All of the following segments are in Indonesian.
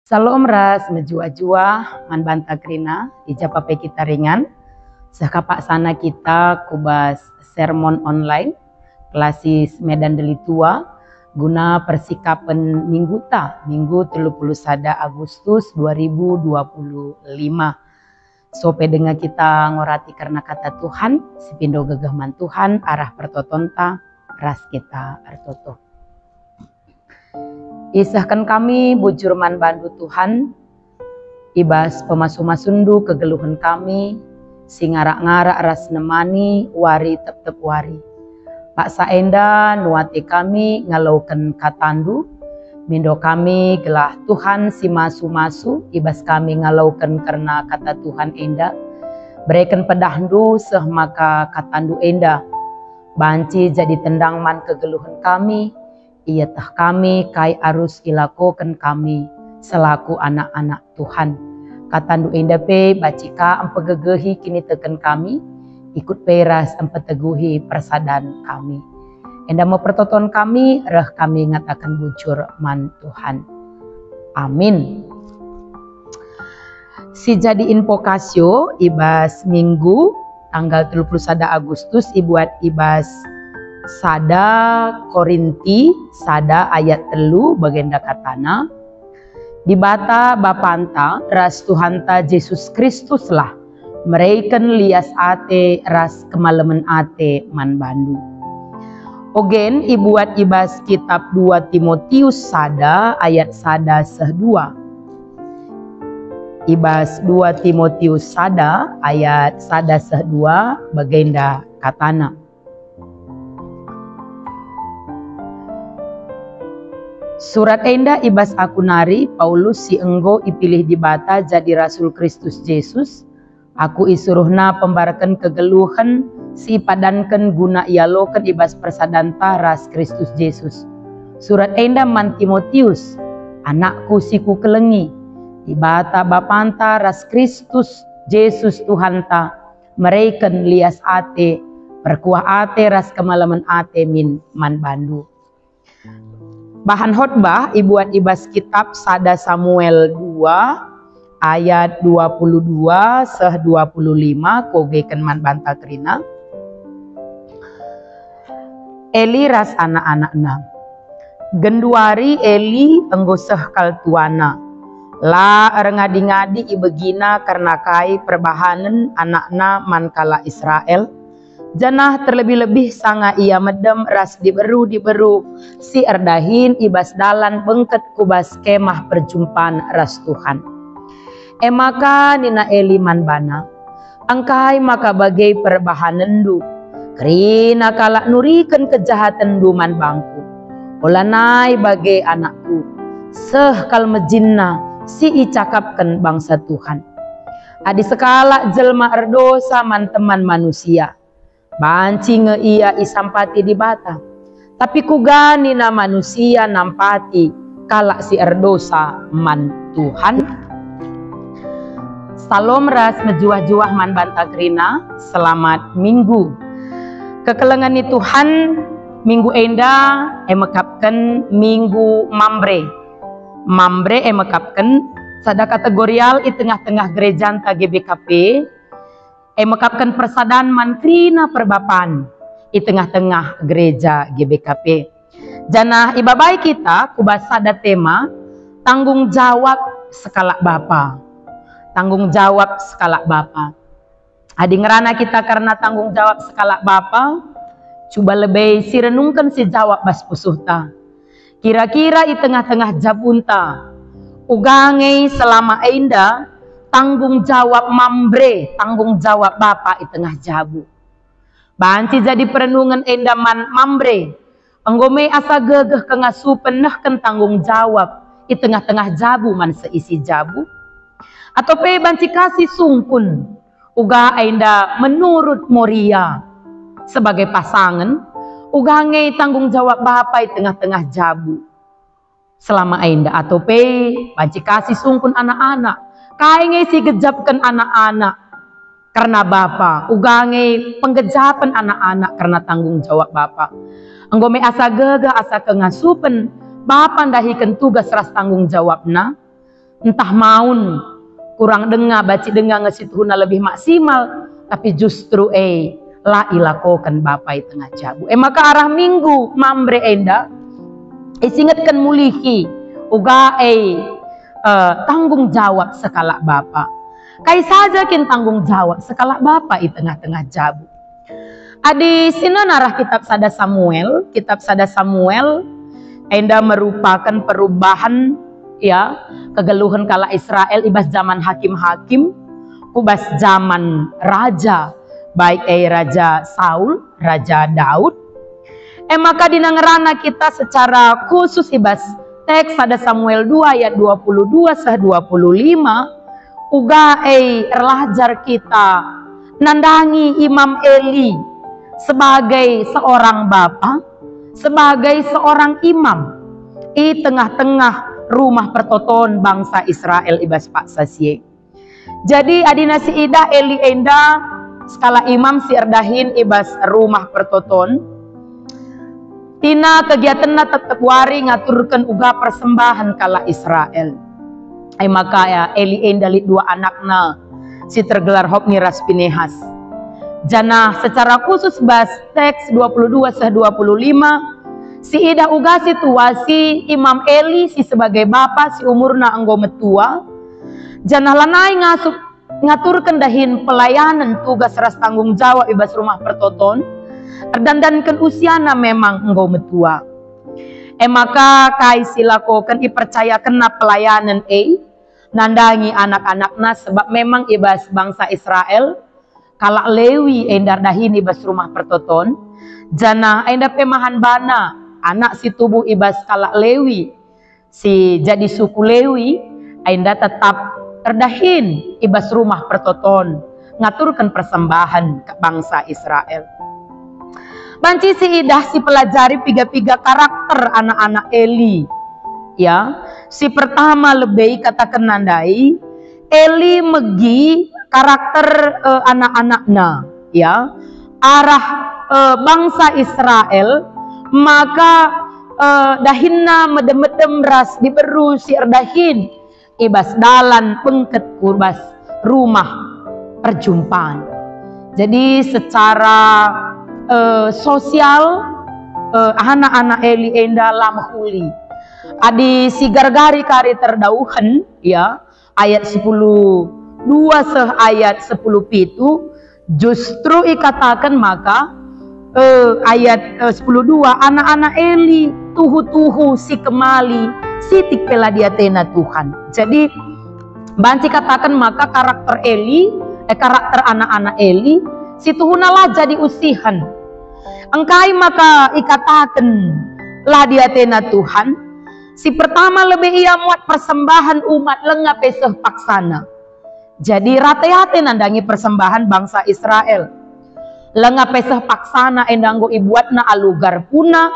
Salom ras menjua-jua man banta krina ijapa pe kita ringan sakapak sana kita kubas sermon online klasis Medan Delitua guna persikapan minggu 31 Agustus 2025. Sope dengan kita ngorati karena kata Tuhan sipindo gegahman Tuhan arah pertotonta ras kita artoto. Isahkan kami bujurman bandu Tuhan, ibas pemasu-masundu kegeluhan kami, singarak-ngarak ras nemani, wari tep-tep wari. Pak Saenda nuati kami ngalaukan katandu, mindo kami gelah Tuhan si masu-masu, ibas kami ngalaukan karena kata Tuhan enda, berikan pedahdu seh maka katandu enda, banci jadi tendang man kegeluhan kami, ia tah kami kai arus ilakokan kami selaku anak-anak Tuhan. Katandu enda pe bacika empegegehi kini teken kami, ikut peras empeteguhi persadan kami. Enda mau pertoton kami, reh kami ngatakan bujur man Tuhan. Amin. Si jadi invokasio ibas minggu tanggal 31 Agustus ibuat ibas sada Korinti sada ayat 3 bagenda katana dibata bapanta ras Tuhanta Yesus Kristus lah mereken lias ate ras kemalemen ate man bandu. Ogen ibuat ibas kitab 2 Timotius sada ayat sada seh 2. Ibas 2 Timotius sada ayat sada seh 2 bagenda katana. Surat enda ibas aku nari Paulus si enggo ipilih dibata jadi Rasul Kristus Yesus. Aku isuruhna pembarakan kegeluhan si padankan guna ialokan ibas persadanta ras Kristus Yesus. Surat enda man Timotius, anakku siku kelengi, ibata bapanta ras Kristus Yesus Tuhanta, mereken lias ate, perkuah ate ras kemalaman ate min man bandu. Bahan khotbah ibuat ibas kitab sada Samuel 2 ayat 22 seh 25 kogekan man banta krina. Eli ras anak-anakna. Genduari Eli enggo seh kaltuana. La ngadi-ngadi ibegina karena kai perbahanan anakna man kala Israel. Janah terlebih-lebih sanga ia medem ras diberu si erdahin ibas dalan bengket kubas kemah perjumpaan ras Tuhan. Maka nina Eli man bana angkai maka bagai perbahanendu kerina kalak nurikan kejahatan du man bangku olanai bagai anakku seh kal mejinna si icakapkan bangsa Tuhan adi sekala jelma erdosa man teman manusia banci nge ia isampati di bata, tapi kugani na manusia nampati kalak si erdosa man Tuhan. Salom ras mejuah-juah man banta krina, selamat minggu. Kekelengan ni Tuhan minggu enda emekapkan minggu mambre. Mambre emekapkan sada kategorial di tengah-tengah gereja anta GBKP. Mekapkan persadaan mankrina perbapan di tengah-tengah gereja GBKP. Janah ibabai kita kubasada tema tanggung jawab skala Bapa. Tanggung jawab skala Bapa. Adi ngerana kita karena tanggung jawab skala Bapa, coba lebih si renungkan si jawab bas pusuhta. Kira-kira di tengah-tengah jabunta, ugange selama enda tanggung jawab mambre, tanggung jawab Bapak di tengah jabu. Banci jadi perenungan endaman mambre. Enggome asa gegeh kengasu penehken tanggung jawab di tengah-tengah jabu man seisi jabu. Atau pe banci kasih sungkun. Uga enda menurut Moria sebagai pasangan. Uga nge tanggung jawab Bapak di tengah-tengah jabu. Selama enda atau pe banci kasih sungkun anak-anak. Kainge si gejapkan anak-anak karena Bapa, ugange penggejapan anak-anak karena tanggung jawab Bapa. Enggome asa gega asa kengasupen Bapa ndahikan tugas ras tanggung jawabna entah maun kurang dengar baci dengar ngesituhuna lebih maksimal, tapi justru la ilakokan bapai tengah jabu. Maka arah minggu mambre enda isingatkan mulihi uga tanggung jawab sekala bapa. Kai saja kin tanggung jawab sekala bapa i tengah-tengah jabu. Adi sinan arah kitab Sada Samuel enda merupakan perubahan ya kegeluhan kala Israel ibas zaman hakim-hakim kubas zaman raja, baik Raja Saul, Raja Daud. Maka dinangerana kita secara khusus ibas teks Sada Samuel 2 ayat 22 sah 25 uga erlajar kita nandangi Imam Eli sebagai seorang bapa, sebagai seorang imam i tengah-tengah rumah pertoton bangsa Israel ibas Pak Sasye. Jadi adina si ida Eli enda skala imam si erdahin ibas rumah pertoton. Tina kegiatanna tetep wari ngaturkan uga persembahan kala Israel. Maka ya Eli enda li dua anakna si tergelar Hofni ras Pinehas. Jana secara khusus bas teks 22 sah 25 si ida uga situasi Imam Eli si sebagai bapa si umurna anggo metua. Jana lanai ngaturkan dahin pelayanan tugas ras tanggung jawab ibas rumah pertoton. Erdandankan usiana memang engkau metua. Maka kai silakokan ipercayakan na pelayanan nandangi anak-anakna sebab memang ibas bangsa Israel kala Lewi endar dahin ibas rumah pertoton. Jana enda pemahan bana anak si tubuh ibas kala Lewi si jadi suku Lewi enda tetap erdahin ibas rumah pertoton ngaturkan persembahan ke bangsa Israel. Banci si idah si pelajari piga-piga karakter anak-anak Eli. Ya, si pertama lebih katakan nandai Eli megi karakter anak-anaknya, ya. Arah bangsa Israel maka dahinna medem-medem ras diberu si erdahin ibas dalan pengket kurbas rumah perjumpaan. Jadi secara sosial anak-anak Eli enda lama huli. Adi si gargari kari terdauhan ya ayat 10 2 seh ayat 10 pitu justru ikatakan maka ayat 10:2 anak-anak Eli tuhu-tuhu si kemali sitik peladiatena Tuhan. Jadi banci katakan maka karakter Eli karakter anak-anak Eli situhunalah jadi usihan. Engkai maka ikatakan lah diatena Tuhan. Si pertama lebih ia muat persembahan umat lengah peseh paksana. Jadi rate-rate nandangi persembahan bangsa Israel. Lengah peseh paksana endanggo ibuatna alugar puna.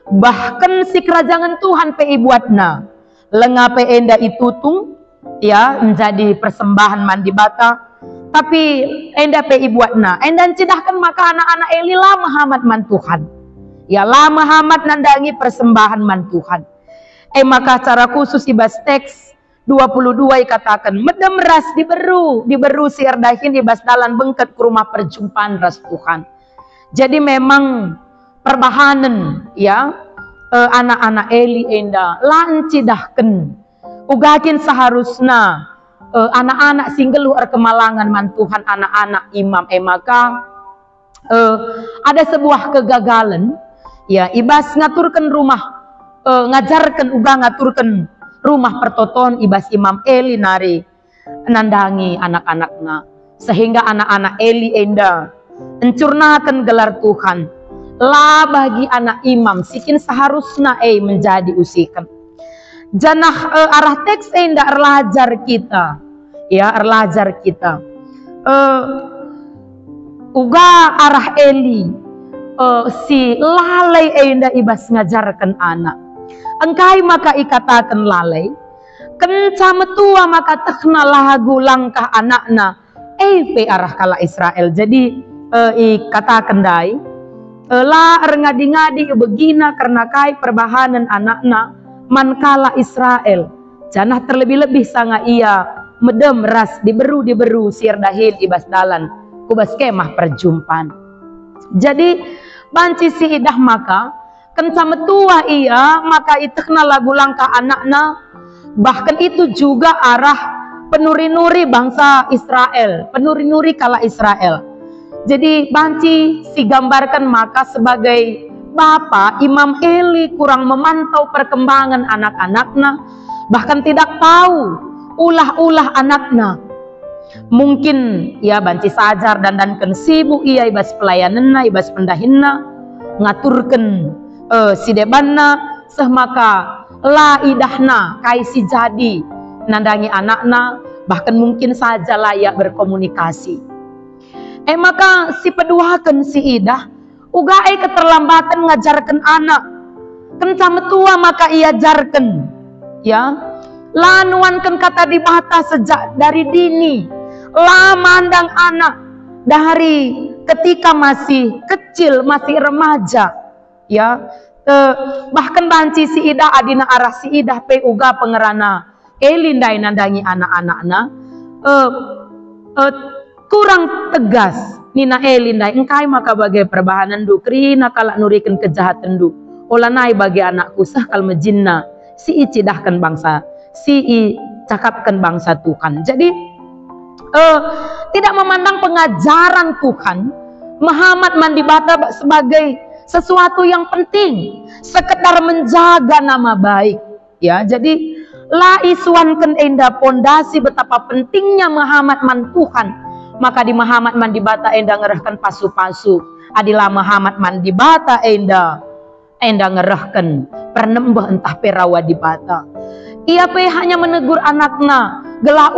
Bahkan si kerajaan Tuhan pe ibuatna. Lengah pe enda itutung ya menjadi persembahan mandi bata. Tapi enda pe ibuatna endan cidahkan maka anak-anak Eli lah Muhammad man Tuhan. Ya lah Muhammad nandangi persembahan man Tuhan. Maka cara khusus ibas teks 22 ikatakan medem ras diberu si erdahin ibas dalan bengket ke rumah perjumpaan ras Tuhan. Jadi memang perbahanan ya anak-anak Eli enda lancidahkan ugakin seharusnya anak-anak singgeluh kemalangan man Tuhan anak-anak imam. Maka ada sebuah kegagalan ya ibas ngaturkan rumah ngajarkan uga ngaturkan rumah pertoton ibas Imam Eli nari nandangi anak-anaknya sehingga anak-anak Eli enda encurnakan gelar Tuhan lah bagi anak imam sikin seharusnya menjadi usikan. Janah arah teks enda erlajar kita ya erlajar kita uga arah Eli si lalai enda ibas ngajarkan anak. Engkai maka ikatakan lalai kenca metua maka tekna lagu langkah anakna pe arah kala Israel. Jadi ikatakan dai la ngadi-ngadi begina karena kai perbahanan anakna man kala Israel Janah terlebih-lebih sanga ia medem ras diberu sir dahil ibas dalan kubas kemah perjumpaan. Jadi banci si idah maka kenca metua ia maka itekna lagu langkah anakna, bahkan itu juga arah penuri-nuri bangsa Israel, penuri-nuri kala Israel. Jadi banci si gambarkan maka sebagai Bapak Imam Eli kurang memantau perkembangan anak-anaknya, bahkan tidak tahu ulah-ulah anaknya. Mungkin ya banci sajar dan sibuk ia ibas pelayananna, ibas pendahinna, ngaturkan si debanna, maka la idahna kai si jadi nandangi anakna, bahkan mungkin saja layak berkomunikasi. Maka si peduakan si idah ugai keterlambatan ngajarkan anak, kenca metua maka ia jarkan, ya lanuankan kata dibata sejak dari dini, lah mandang anak dari ketika masih kecil, masih remaja, ya bahkan banci si idah adina arah si idah pe uga pengerana elindai nandangi anak-anakna kurang tegas nina elindai engkai maka bagai perbahanan du krina kalak nurikan kejahatan du olah nai bagi anakku sah kal mejinna si i cidahkan bangsa, si i cakapkan bangsa Tuhan. Jadi tidak memandang pengajaran Tuhan Muhammad mandibata sebagai sesuatu yang penting, sekedar menjaga nama baik, ya. Jadi la isuankan enda pondasi betapa pentingnya Muhammad man Tuhan, maka di Muhammad mandibata enda ngerahkan pasu-pasu, adilah Muhammad mandibata enda ngerahkan pernembah entah perawa dibata. Ia pe hanya menegur anaknya, gelah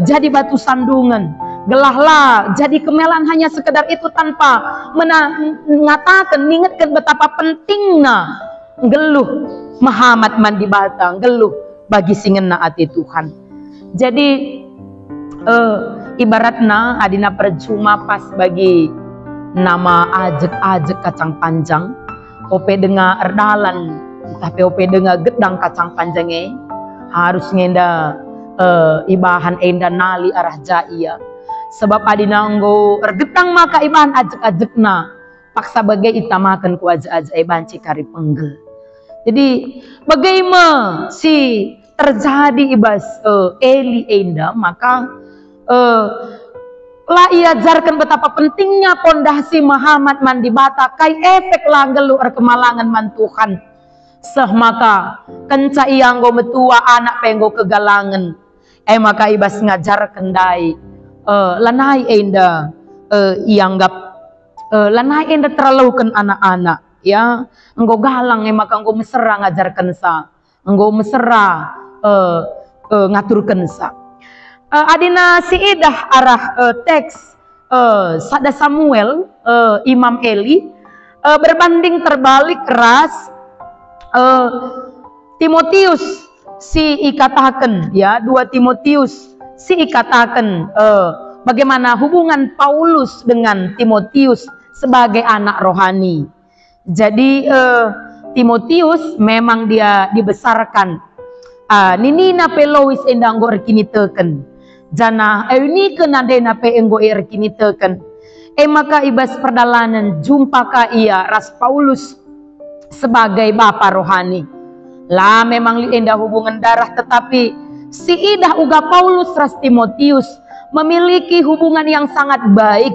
jadi batu sandungan, gelahlah jadi kemelan, hanya sekedar itu tanpa mengatakan mengingatkan betapa pentingnya geluh Muhammad mandibata, geluh bagi singena ati Tuhan. Jadi ibaratna adina percuma pas bagi nama ajek kacang panjang ope dengar erdalan tapi ope dengar gedang kacang panjangnya harus ngenda ibahan enda nali arah jaya, sebab adina nggo ergetang maka ibahan ajek-ajekna paksa bagai itamakan ku aja-aja banci kari penggel. Jadi bagaimana si terjadi ibas Eli enda maka lah ia ajarkan betapa pentingnya pondasi Muhammad mandibata kai efek langgelu kemalangan mantuhan seh maka kenca ia nggo metua anak penggo kegalangan maka ibas ngajar kendai lanai enda ianggap lanai enda terlalukan anak-anak, ya enggo galang maka enggo mesra ngajarkan sa, enggo mesra ngaturkan sa. Adina si idah arah teks sada Samuel Imam Eli berbanding terbalik keras Timotius si ikatakan, ya 2 Timotius si ikatakan bagaimana hubungan Paulus dengan Timotius sebagai anak rohani. Jadi Timotius memang dia dibesarkan ninina pelois endang go erkiniteken jana euni kenadena pe enggo erkiniteken maka ibas perdalanan jumpa ka ia ras Paulus sebagai bapa rohani. Lah memang li endah hubungan darah, tetapi si idah uga Paulus ras Timotius memiliki hubungan yang sangat baik.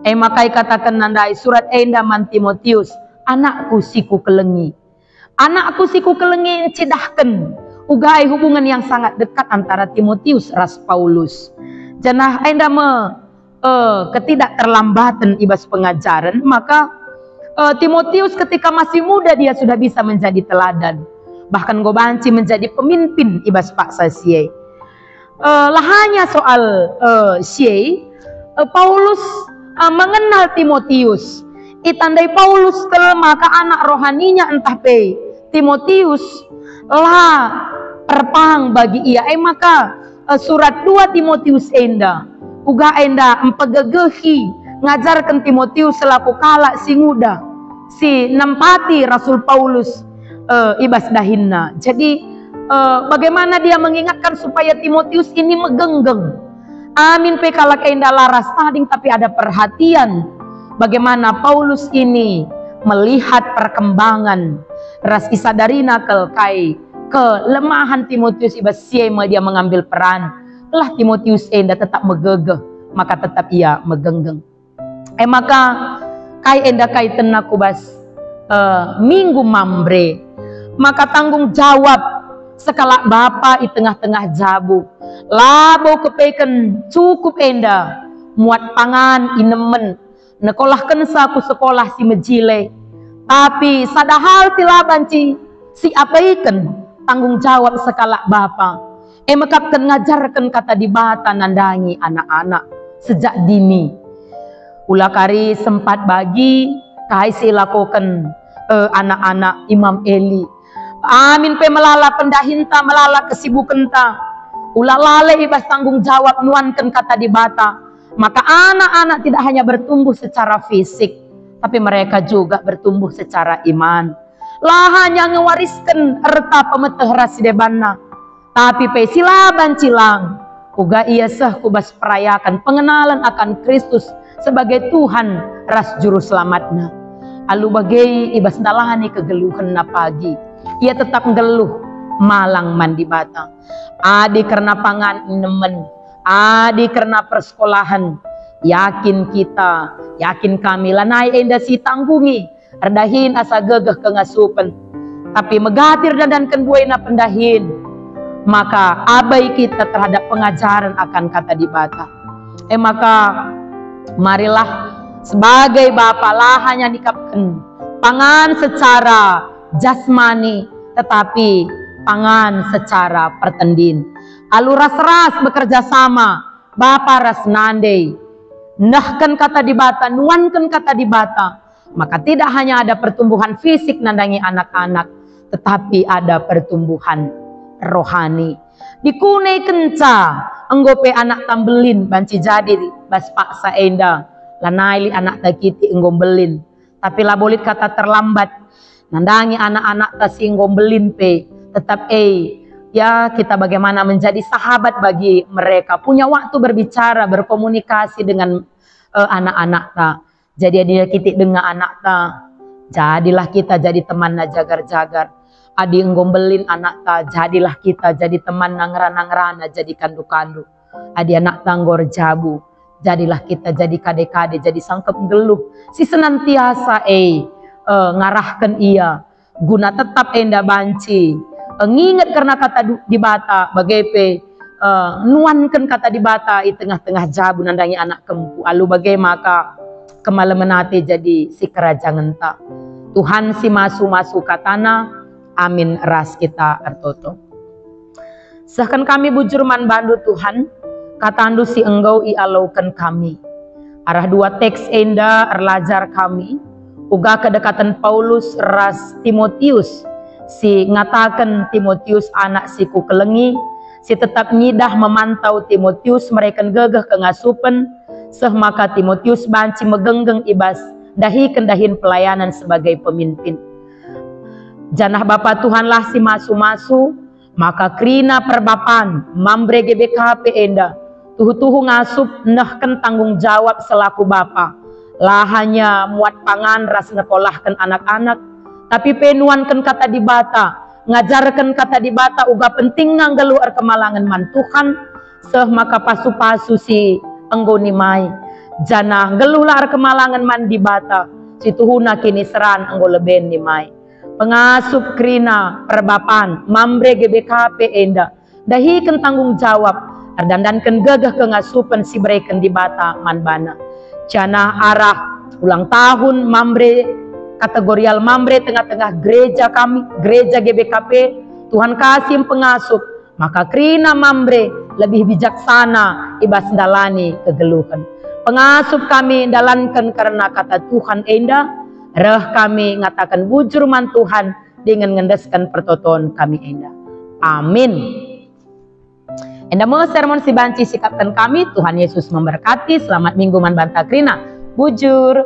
Makai katakan nandai surat endah man Timotius, anakku siku kelengi. Anakku siku kelengi cidahkan ugai hubungan yang sangat dekat antara Timotius ras Paulus. Janah endah ketidakterlambatan ibas pengajaran, maka Timotius ketika masih muda dia sudah bisa menjadi teladan. Bahkan gobanci menjadi pemimpin ibas paksa siye. Lahanya soal siye, Paulus mengenal Timotius. Itandai Paulus maka anak rohaninya entah pe Timotius lah perpang bagi ia. Maka surat 2 Timotius enda uga enda empegegehi ngajarkan Timotius selaku kalak si muda si nempati Rasul Paulus ibas dahinna. Jadi bagaimana dia mengingatkan supaya Timotius ini megenggeng. Amin pe kalak enda laras tading, tapi ada perhatian bagaimana Paulus ini melihat perkembangan ras isadarina kelkai kelemahan Timotius ibas siema dia mengambil peran. Lah Timotius enda tetap megegeh, maka tetap ia megenggeng. Maka kai enda kai tenaku bas minggu mambre, maka tanggung jawab sekala bapa di tengah-tengah jabu labo kepeken cukup enda muat pangan inemen nekolahkan saku sekolah si mejile, tapi sadahal tilabanci si apaiken tanggung jawab sekala bapa makapkan ngajarkan kata dibata nandangi anak-anak sejak dini. Ulah kari sempat bagi kai si lakukan anak-anak Imam Eli. Amin pe melala pendahinta, melala kesibukan ta. Ulah lale ibas tanggung jawab nuankan kata dibata. Maka anak-anak tidak hanya bertumbuh secara fisik, tapi mereka juga bertumbuh secara iman. Lah hanya ngewariskan erta pemeteh rasidebana, tapi pe silaban cilang uga ia sah kubas perayakan pengenalan akan Kristus sebagai Tuhan ras juru selamatna. Alu bagai ibas dalahani kegeluhan na pagi, ia tetap ngeluh malang mandi bata. Adi karena pangan nemen, adi karena persekolahan. Yakin kita, yakin kami lanai enda si tanggungi erdahin asa gegeh kengasupen, tapi megatir dandankan buena pendahin. Maka abai kita terhadap pengajaran akan kata dibata. Maka marilah sebagai bapa lah hanya dikapkan pangan secara jasmani, tetapi pangan secara pertendin. Alu ras-ras bekerja sama, bapa ras nandai, nahkan kata dibata, nuankan kata dibata, maka tidak hanya ada pertumbuhan fisik nandangi anak-anak, tetapi ada pertumbuhan rohani. Dikunai kenca enggope anak tambelin banci jadi bas paksa enda lanaili anak takiti enggom-belin, tapi lah bolit kata terlambat nandangi anak-anak tasi enggom-belin pe tetap ya kita bagaimana menjadi sahabat bagi mereka, punya waktu berbicara berkomunikasi dengan anak-anak ta. Jadi dia kitik dengan anak ta, jadilah kita jadi teman na jagar-jagar. Adi enggom-belin anak ta, jadilah kita jadi teman nangrana-nangrana jadi kandu-kandu. Adi anak tanggor jabu, jadilah kita jadi kade-kade, jadi sangkep geluh. Si senantiasa ngarahkan ia guna tetap enda banci. Nginget karena kata dibata bagai nuankan kata dibata di tengah-tengah jabu nandangi anak kempu. Alu bagai maka kemalemenate jadi si kerajaan ta. Tuhan si masu-masu katana, amin ras kita ertoto. Sahkan kami bujur man bandu Tuhan, katandu si enggau i alaukan kami. Arah dua teks enda erlajar kami, uga kedekatan Paulus ras Timotius, si ngatakan Timotius anak si ku kelengi, si tetap nyidah memantau Timotius mereka gegeh kengasupen, seh maka Timotius banci megenggeng ibas dahi kendahin pelayanan sebagai pemimpin. Janah Bapa Tuhanlah si masu-masu, maka krina perbapan mambre GBKP enda tuhu-tuhu ngasup nahkan tanggung jawab selaku bapa. Lah hanya muat pangan ras nekolahkan anak-anak, tapi penuankan kata dibata, ngajarkan kata dibata uga penting nanggalu kemalangan man Tuhan, seh maka pasu-pasu si enggoni mai. Janah geluhlah kemalangan man dibata, si tuhuna kini seran enggo leben ni mai. Pengasup krina perbapan mambre GBKP enda dahikan tanggung jawab erdandankan gegeh kengasupan si bereken dibata manbana. Jana arah ulang tahun mambre kategorial mambre tengah-tengah gereja kami, gereja GBKP, Tuhan kasih pengasup, maka krina mambre lebih bijaksana ibas dalani kegeluhan. Pengasup kami dalankan karena kata Tuhan enda, reh kami ngatakan bujur man Tuhan dengan ngendeskan pertoton kami enda. Amin. Enda mau sermon si banci sikapkan kami, Tuhan Yesus memberkati. Selamat minggu man banta krina. Bujur.